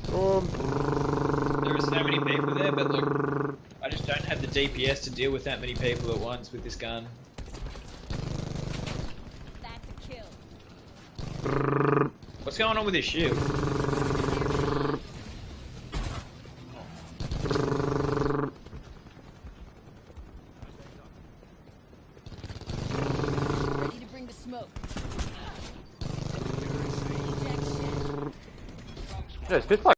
There are so many people there, but look, I just don't have the DPS to deal with that many people at once with this gun. That's a kill. What's going on with this shield? Ready to bring the smoke. Yeah, it's just like